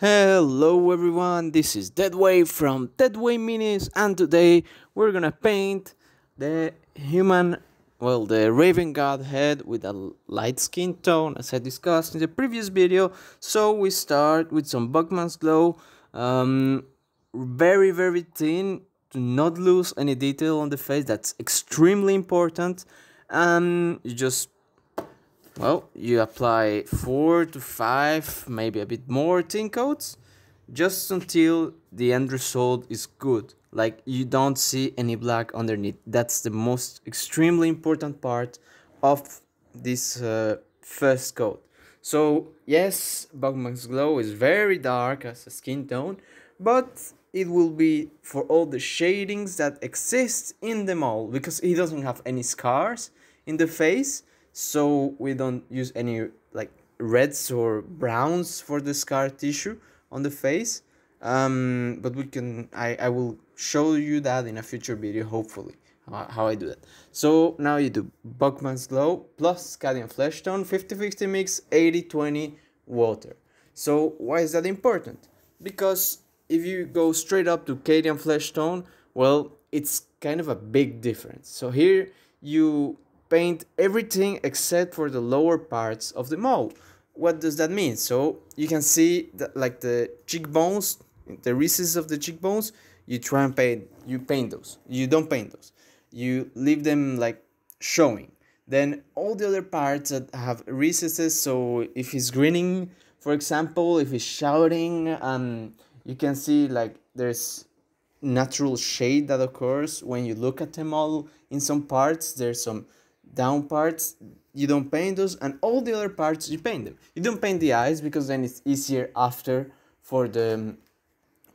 Hello everyone, this is DeadWay from DeadWayMinis, and today we're gonna paint the the Raven God head with a light skin tone as I discussed in the previous video. So we start with some Bugman's Glow, very thin to not lose any detail on the face. That's extremely important. You apply 4 to 5, maybe a bit more thin coats, just until the end result is good. Like you don't see any black underneath. That's the most extremely important part of this first coat. So yes, Bugman's Glow is very dark as a skin tone, but it will be for all the shadings that exist in the mold, because he doesn't have any scars in the face. So we don't use any like reds or browns for the scar tissue on the face. But I will show you that in a future video, hopefully, how I do that. So now you do Bugman's Glow plus Cadian Flesh Tone, 50-50 mix, 80-20 water. So why is that important? Because if you go straight up to Cadian Flesh Tone, well, it's kind of a big difference. So here you paint everything except for the lower parts of the mold. What does that mean? So you can see that, like the cheekbones, the recesses of the cheekbones, you try and paint those. You don't paint those. You leave them like showing. Then all the other parts that have recesses, so if he's grinning, for example, if he's shouting, you can see like there's natural shade that occurs when you look at the model. In some parts there's some down parts, you don't paint those, and all the other parts you paint them. You don't paint the eyes because then it's easier after for the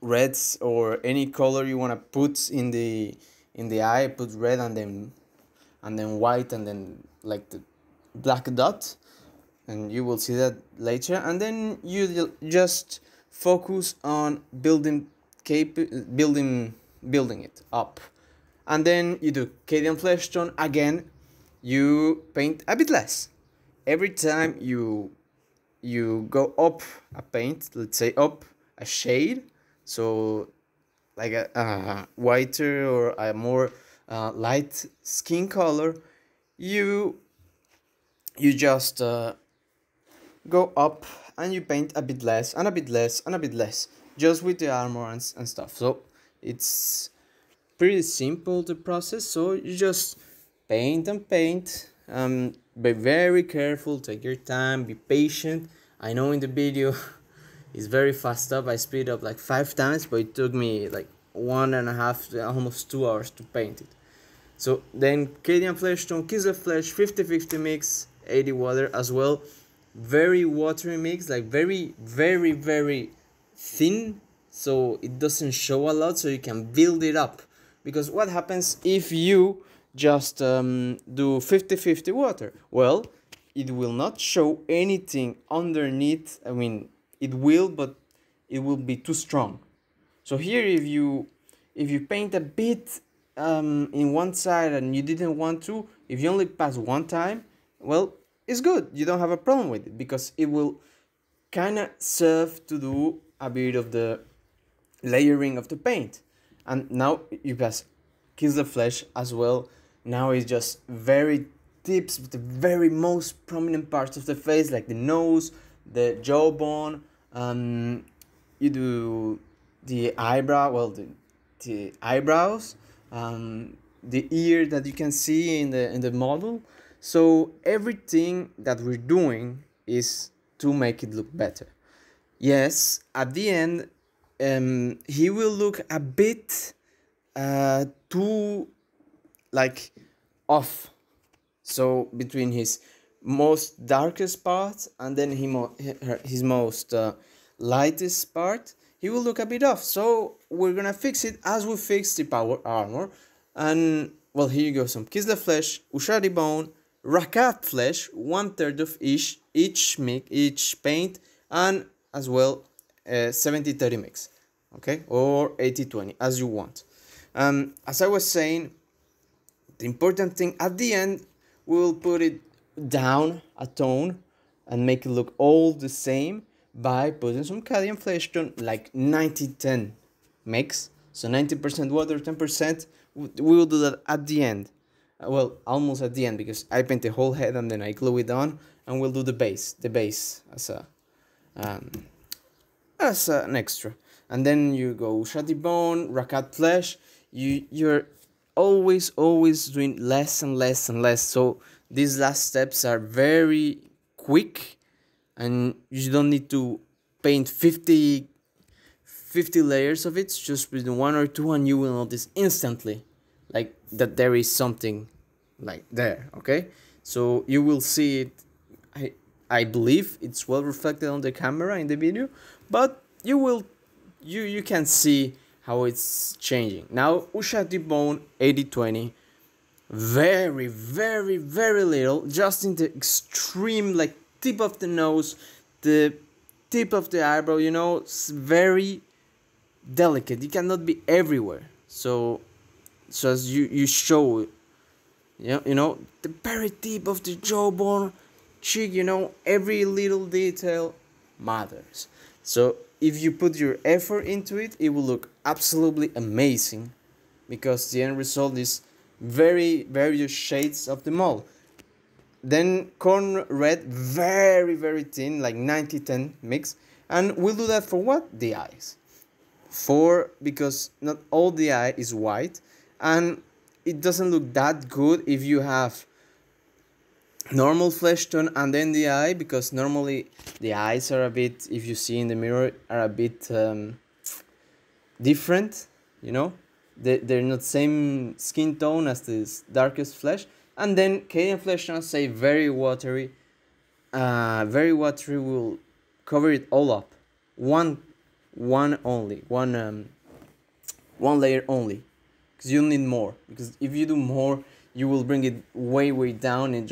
reds or any color you want to put in the eye. Put red and then white and then like the black dot, and you will see that later. And then you just focus on building it up, and then you do Cadian Flesh Tone again. You paint a bit less every time you go up a paint, let's say up a shade, so like a whiter or a more light skin color. You just go up and you paint a bit less and a bit less and a bit less, just with the armor and stuff. So it's pretty simple to process. So you just paint and paint. Be very careful, take your time, be patient. I know in the video it's very fast up. I speed up like 5 times, but it took me like 1.5 almost 2 hours to paint it. So then Cadian Flesh Tone, Kiss of Flesh, 50-50 mix, 80 water as well. Very watery mix, like very thin, so it doesn't show a lot, so you can build it up. Because what happens if you just do 50-50 water? Well, it will not show anything underneath. I mean, it will, but it will be too strong. So here, if you paint a bit in one side and you didn't want to, if you only pass one time, well, it's good. You don't have a problem with it, because it will kind of serve to do a bit of the layering of the paint. And now you pass Kiss the Flesh as well. Now it's just very tips with the very most prominent parts of the face, like the nose, the jawbone. You do the eyebrow, well, the eyebrows, the ear that you can see in the model. So everything that we're doing is to make it look better. Yes, at the end, he will look a bit too like off. So between his most darkest part and then his most lightest part, he will look a bit off. So we're gonna fix it as we fix the power armor. And well, here you go, some Kiss the Flesh, Ushadi Bone, Rakat Flesh, 1/3 of each paint, and as well 70-30 mix, okay, or 80-20 as you want. As I was saying, the important thing at the end, we will put it down a tone and make it look all the same, by putting some cadmium flesh tone, like 90-10 mix. So 90% water, 10%. We will do that at the end. Well, almost at the end, because I paint the whole head and then I glue it on, and we'll do the base as an extra. And then you go shadi bone, rakat flesh. You're always doing less and less and less. So these last steps are very quick, and you don't need to paint 50 layers of it. Just with one or two, and you will notice instantly like that there is something like there. Okay, so you will see it. I believe it's well reflected on the camera in the video, but you can see how it's changing. Now Ushati bone 80-20, very little, just in the extreme, like tip of the nose, the tip of the eyebrow, you know. It's very delicate. It cannot be everywhere. So as you show, you know, the very tip of the jawbone, cheek, you know, every little detail matters. So if you put your effort into it, it will look absolutely amazing, because the end result is various shades of them all. Then corn red, very thin, like 90-10 mix, and we'll do that for what? The eyes. Because not all the eye is white, and it doesn't look that good if you have normal flesh tone and then the eye, because normally the eyes are a bit, if you see in the mirror, are a bit different, you know. They're not same skin tone as this darkest flesh. And then Cadian flesh tone, say very watery will cover it all up. One layer only, because you need more, because if you do more you will bring it way down, and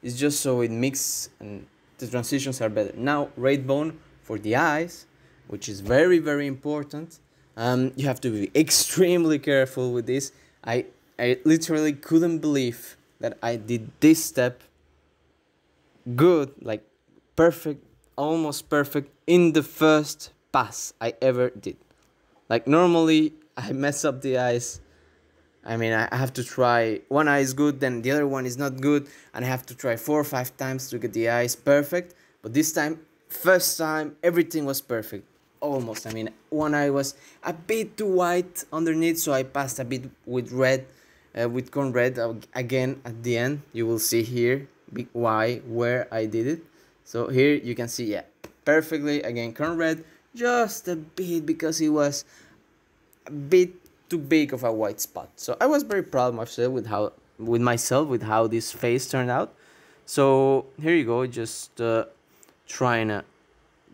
it's just so it mixes and the transitions are better. Now red bone for the eyes, which is very important. You have to be extremely careful with this. I literally couldn't believe that I did this step good, like perfect, almost perfect, in the first pass I ever did. Like normally I mess up the eyes. I mean, I have to try, one eye is good, then the other one is not good, and I have to try 4 or 5 times to get the eyes perfect. But this time, first time, everything was perfect. Almost. I mean, one eye was a bit too white underneath, so I passed a bit with red, with corn red. Again, at the end, you will see here where I did it. So here you can see, yeah, perfectly. Again, corn red, just a bit, because it was a bit too big of a white spot. So I was very proud of myself with how this face turned out. So here you go, just trying to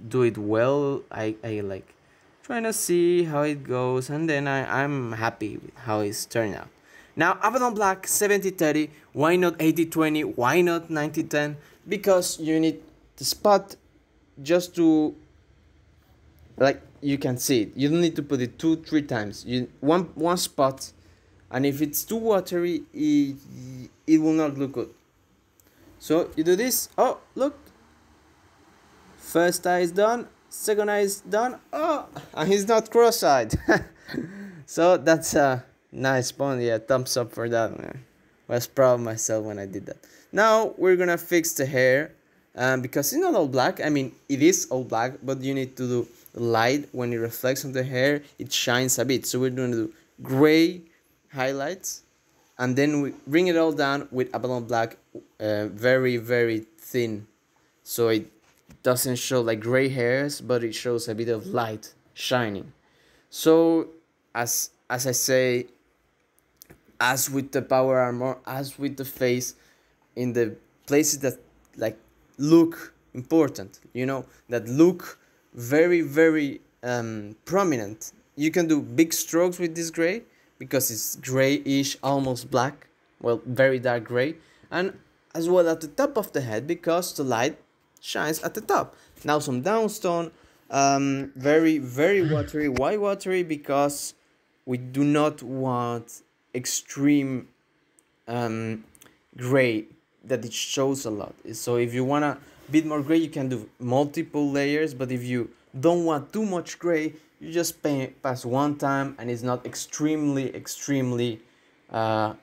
do it well. I like trying to see how it goes, and then I'm happy with how it's turned out. Now Abaddon Black 70-30, why not 80-20, why not 90-10? Because you need the spot just to, like, you can see it. You don't need to put it 2-3 times. One spot, and if it's too watery, it will not look good. So you do this. Oh, look, first eye is done, second eye is done. Oh, and he's not cross-eyed. So that's a nice one. Yeah, thumbs up for that, man. I was proud of myself when I did that. Now we're gonna fix the hair, because it's not all black. I mean, it is all black, but you need to do light. When it reflects on the hair, it shines a bit. So we're going to do gray highlights, and then we bring it all down with Abaddon Black, very thin, so it doesn't show like gray hairs, but it shows a bit of light shining. So as I say, as with the power armor, as with the face, in the places that like look important, you know, that look very prominent, you can do big strokes with this gray, because it's grayish, almost black, well, very dark gray, and as well at the top of the head, because the light shines at the top. Now some downstone, very watery. Why watery? Because we do not want extreme gray that it shows a lot. So if you want a bit more gray, you can do multiple layers, but if you don't want too much gray, you just pass one time, and it's not extremely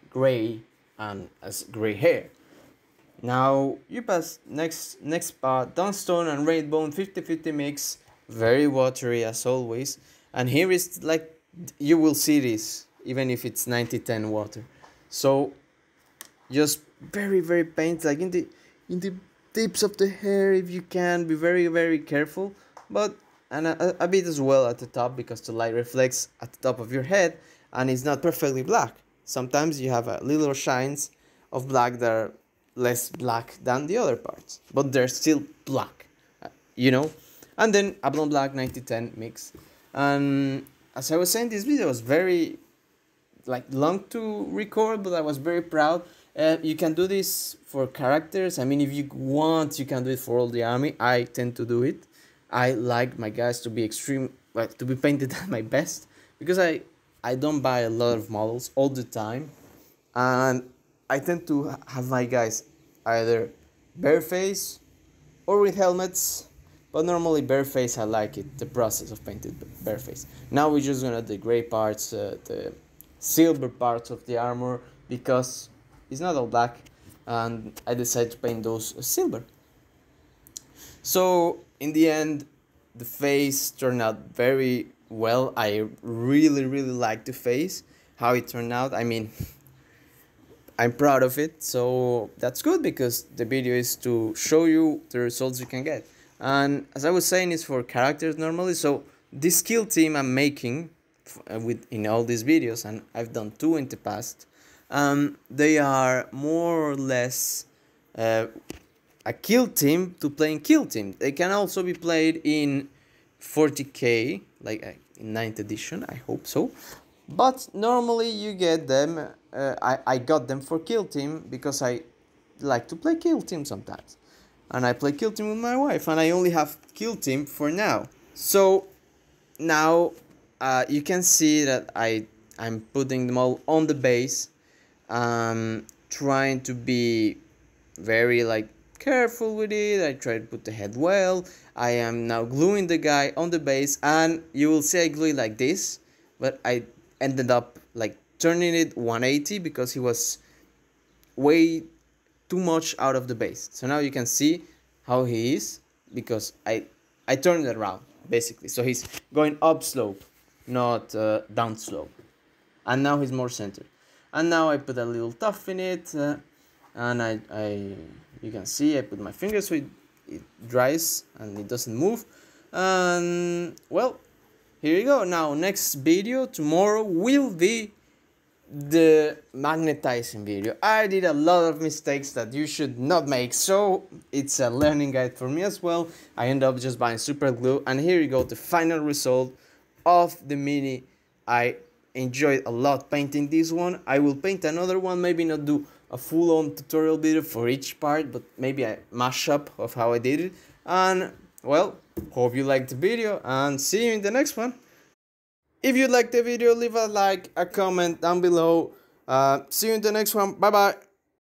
gray and as gray hair. Now you pass next part, Dunstone and Rainbone 50-50 mix, very watery as always, and here is like, you will see this even if it's 90-10 water. So just very paint, like in the tips of the hair if you can, be very careful, but and a bit as well at the top, because the light reflects at the top of your head and it's not perfectly black. Sometimes you have a little shines of black that are less black than the other parts, but they're still black, you know. And then a blonde black 90-10 mix. And as I was saying, this video was very like long to record, but I was very proud. You can do this for characters. I mean, if you want, you can do it for all the army. I tend to do it. I like my guys to be to be painted at my best, because I don't buy a lot of models all the time, and I tend to have my guys either bareface or with helmets, but normally bareface. I like it, the process of painted bareface. Now we're just gonna do the gray parts, the silver parts of the armor, because it's not all black, and I decided to paint those silver. So in the end, the face turned out very well. I really like the face, how it turned out. I mean, I'm proud of it, so that's good, because the video is to show you the results you can get. And as I was saying, it's for characters normally, so this kill team I'm making in all these videos, and I've done 2 in the past, they are more or less a kill team to playing kill team. They can also be played in 40K, like in 9th edition, I hope so. But normally you get them, I got them for kill team, because I like to play kill team sometimes. And I play kill team with my wife, and I only have kill team for now. So now you can see that I'm putting them all on the base, trying to be very like careful with it. I try to put the head well. I am now gluing the guy on the base, and you will see I glue it like this, but I ended up like turning it 180 because he was way too much out of the base. So now you can see how he is, because I turned it around basically. So he's going up slope, not down slope, and now he's more centered. And now I put a little tuff in it, and you can see I put my finger so it dries and it doesn't move. And well, here you go. Now next video tomorrow will be the magnetizing video. I did a lot of mistakes that you should not make, so it's a learning guide for me as well. I ended up just buying super glue, and here you go, the final result of the mini. I enjoyed a lot painting this one. I will paint another one, maybe not do a full-on tutorial video for each part, but maybe a mashup of how I did it. And well, hope you liked the video, and see you in the next one. If you liked the video, leave a like, a comment down below. See you in the next one. Bye bye.